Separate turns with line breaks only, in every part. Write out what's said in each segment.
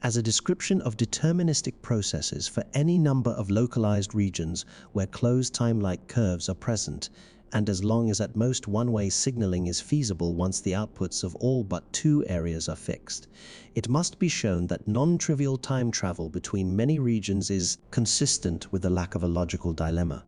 as a description of deterministic processes for any number of localized regions where closed time-like curves are present, and as long as at most one-way signaling is feasible once the outputs of all but two areas are fixed. It must be shown that non-trivial time travel between many regions is consistent with the lack of a logical dilemma.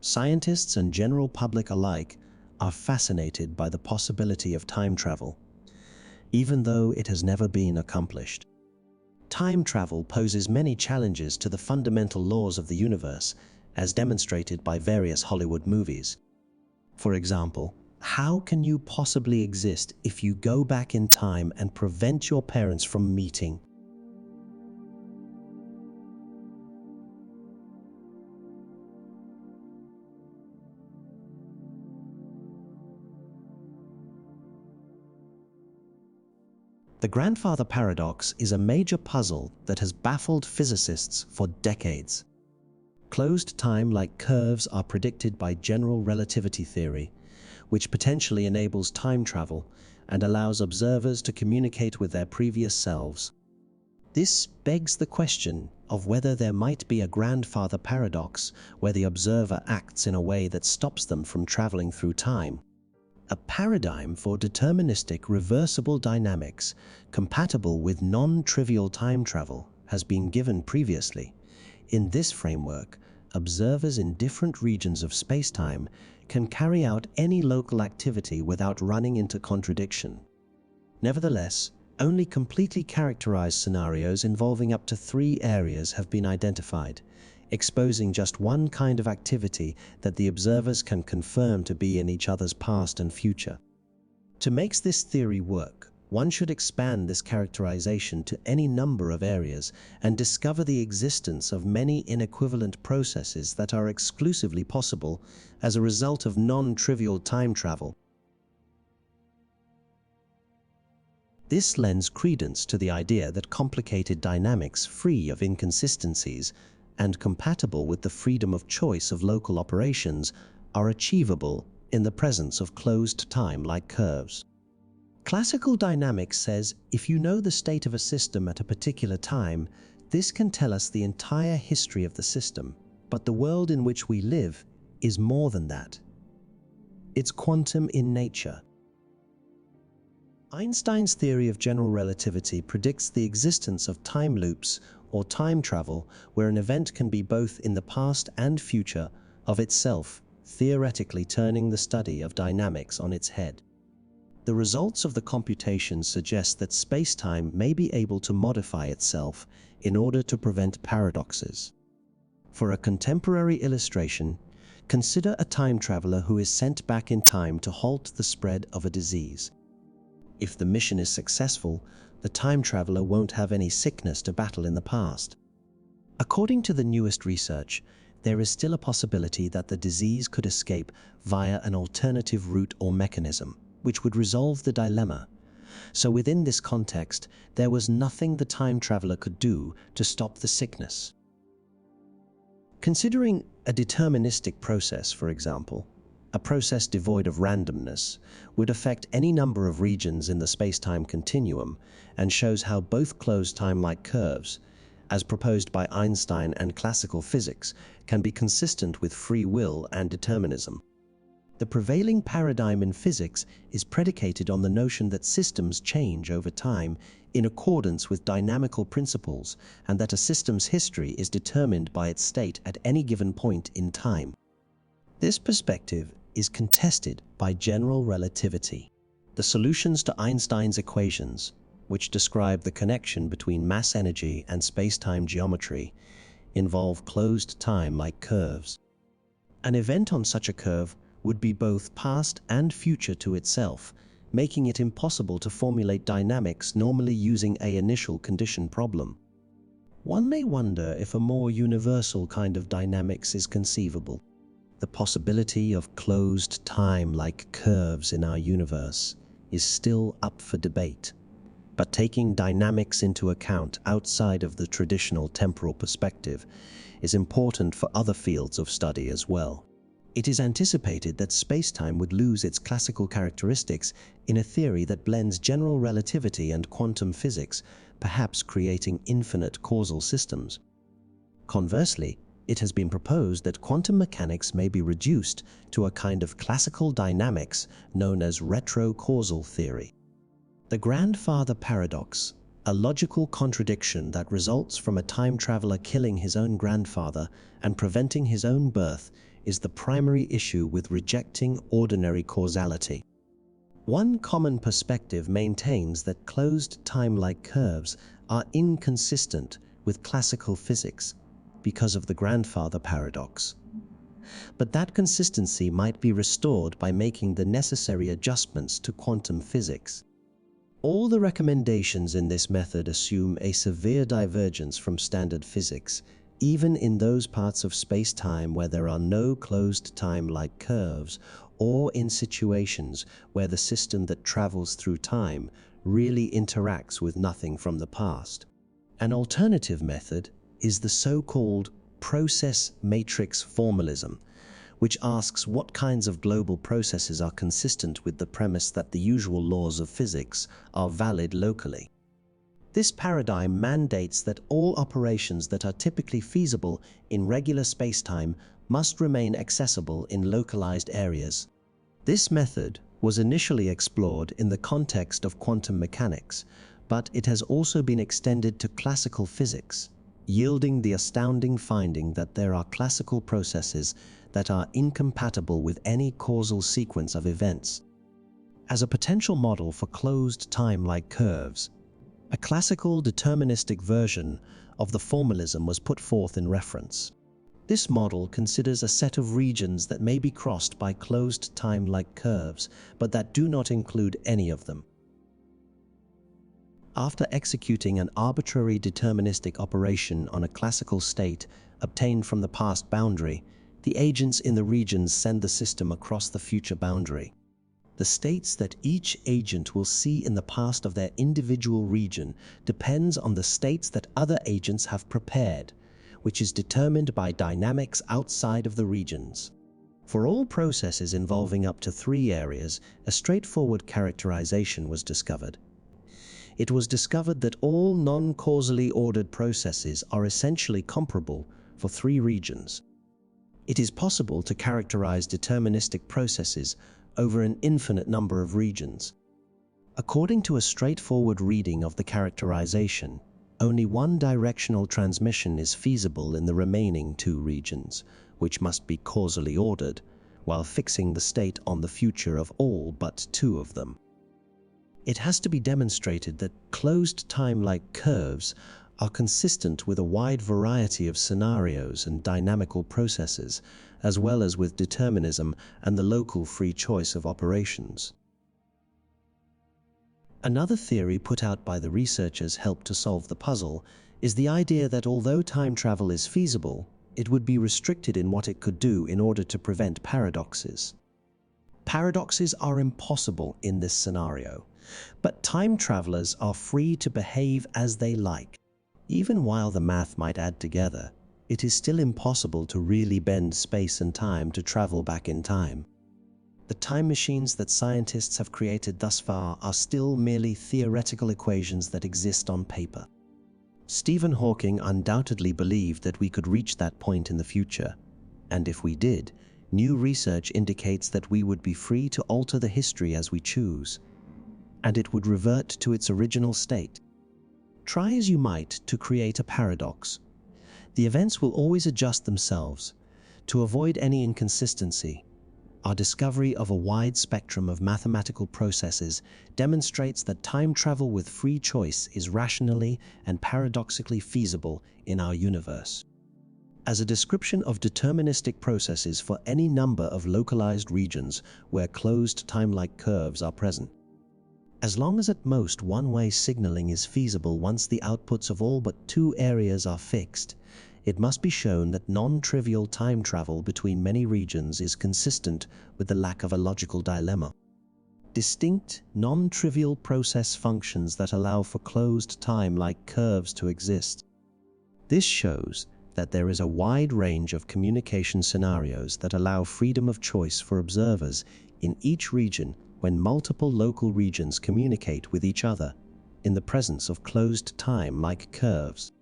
Scientists and general public alike are fascinated by the possibility of time travel, even though it has never been accomplished. Time travel poses many challenges to the fundamental laws of the universe, as demonstrated by various Hollywood movies. For example, how can you possibly exist if you go back in time and prevent your parents from meeting? The grandfather paradox is a major puzzle that has baffled physicists for decades. Closed time-like curves are predicted by general relativity theory, which potentially enables time travel and allows observers to communicate with their previous selves. This begs the question of whether there might be a grandfather paradox where the observer acts in a way that stops them from traveling through time. A paradigm for deterministic reversible dynamics compatible with non-trivial time travel has been given previously. In this framework, observers in different regions of spacetime can carry out any local activity without running into contradiction. Nevertheless, only completely characterized scenarios involving up to 3 areas have been identified, exposing just one kind of activity that the observers can confirm to be in each other's past and future. To make this theory work, one should expand this characterization to any number of areas and discover the existence of many inequivalent processes that are exclusively possible as a result of non-trivial time travel. This lends credence to the idea that complicated dynamics free of inconsistencies and compatible with the freedom of choice of local operations are achievable in the presence of closed time-like curves. Classical dynamics says if you know the state of a system at a particular time, this can tell us the entire history of the system. But the world in which we live is more than that. It's quantum in nature. Einstein's theory of general relativity predicts the existence of time loops or time travel where an event can be both in the past and future of itself, theoretically turning the study of dynamics on its head. The results of the computations suggest that spacetime may be able to modify itself in order to prevent paradoxes. For a contemporary illustration, consider a time traveler who is sent back in time to halt the spread of a disease. If the mission is successful, the time traveler won't have any sickness to battle in the past. According to the newest research, there is still a possibility that the disease could escape via an alternative route or mechanism, which would resolve the dilemma. So within this context, there was nothing the time traveler could do to stop the sickness. Considering a deterministic process, for example, a process devoid of randomness would affect any number of regions in the spacetime continuum and shows how both closed time-like curves, as proposed by Einstein and classical physics, can be consistent with free will and determinism. The prevailing paradigm in physics is predicated on the notion that systems change over time in accordance with dynamical principles and that a system's history is determined by its state at any given point in time. This perspective is contested by general relativity. The solutions to Einstein's equations, which describe the connection between mass energy and spacetime geometry, involve closed time-like curves. An event on such a curve would be both past and future to itself, making it impossible to formulate dynamics normally using an initial condition problem. One may wonder if a more universal kind of dynamics is conceivable. The possibility of closed time-like curves in our universe is still up for debate, but taking dynamics into account outside of the traditional temporal perspective is important for other fields of study as well. It is anticipated that spacetime would lose its classical characteristics in a theory that blends general relativity and quantum physics perhaps creating infinite causal systems. Conversely, it has been proposed that quantum mechanics may be reduced to a kind of classical dynamics known as retrocausal theory. The grandfather paradox, a logical contradiction that results from a time traveler killing his own grandfather and preventing his own birth, is the primary issue with rejecting ordinary causality. One common perspective maintains that closed time-like curves are inconsistent with classical physics because of the grandfather paradox. But that consistency might be restored by making the necessary adjustments to quantum physics. All the recommendations in this method assume a severe divergence from standard physics, even in those parts of space-time where there are no closed time-like curves, or in situations where the system that travels through time really interacts with nothing from the past. An alternative method is the so-called process matrix formalism, which asks what kinds of global processes are consistent with the premise that the usual laws of physics are valid locally. This paradigm mandates that all operations that are typically feasible in regular spacetime must remain accessible in localized areas. This method was initially explored in the context of quantum mechanics, but it has also been extended to classical physics, yielding the astounding finding that there are classical processes that are incompatible with any causal sequence of events. As a potential model for closed time-like curves, a classical deterministic version of the formalism was put forth in reference. This model considers a set of regions that may be crossed by closed time-like curves, but that do not include any of them. After executing an arbitrary deterministic operation on a classical state obtained from the past boundary, the agents in the regions send the system across the future boundary. The states that each agent will see in the past of their individual region depends on the states that other agents have prepared, which is determined by dynamics outside of the regions. For all processes involving up to 3 areas, a straightforward characterization was discovered. It was discovered that all non-causally ordered processes are essentially comparable for 3 regions. It is possible to characterize deterministic processes over an infinite number of regions. According to a straightforward reading of the characterization, only one directional transmission is feasible in the remaining 2 regions, which must be causally ordered, while fixing the state on the future of all but 2 of them. It has to be demonstrated that closed time-like curves are consistent with a wide variety of scenarios and dynamical processes, as well as with determinism and the local free choice of operations. Another theory put out by the researchers helped to solve the puzzle is the idea that although time travel is feasible, it would be restricted in what it could do in order to prevent paradoxes. Paradoxes are impossible in this scenario, but time travelers are free to behave as they like. Even while the math might add together, it is still impossible to really bend space and time to travel back in time. The time machines that scientists have created thus far are still merely theoretical equations that exist on paper. Stephen Hawking undoubtedly believed that we could reach that point in the future, and if we did, new research indicates that we would be free to alter the history as we choose, and it would revert to its original state. Try as you might to create a paradox, the events will always adjust themselves. To avoid any inconsistency, our discovery of a wide spectrum of mathematical processes demonstrates that time travel with free choice is rationally and paradoxically feasible in our universe. As a description of deterministic processes for any number of localized regions where closed time-like curves are present. As long as at most one-way signaling is feasible once the outputs of all but 2 areas are fixed, it must be shown that non-trivial time travel between many regions is consistent with the lack of a logical dilemma. Distinct, non-trivial process functions that allow for closed time-like curves to exist. This shows that there is a wide range of communication scenarios that allow freedom of choice for observers in each region when multiple local regions communicate with each other, in the presence of closed time-like curves.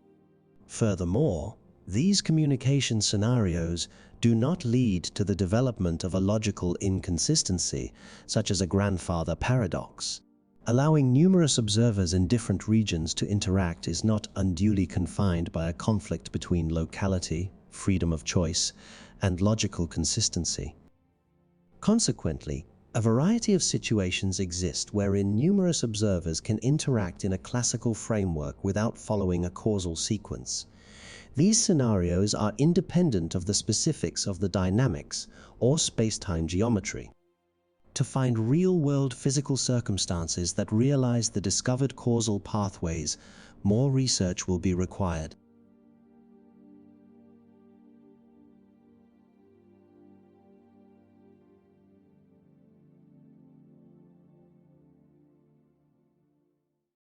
Furthermore, these communication scenarios do not lead to the development of a logical inconsistency, such as a grandfather paradox. Allowing numerous observers in different regions to interact is not unduly confined by a conflict between locality, freedom of choice, and logical consistency. Consequently, a variety of situations exist wherein numerous observers can interact in a classical framework without following a causal sequence. These scenarios are independent of the specifics of the dynamics or space-time geometry. To find real-world physical circumstances that realize the discovered causal pathways, more research will be required.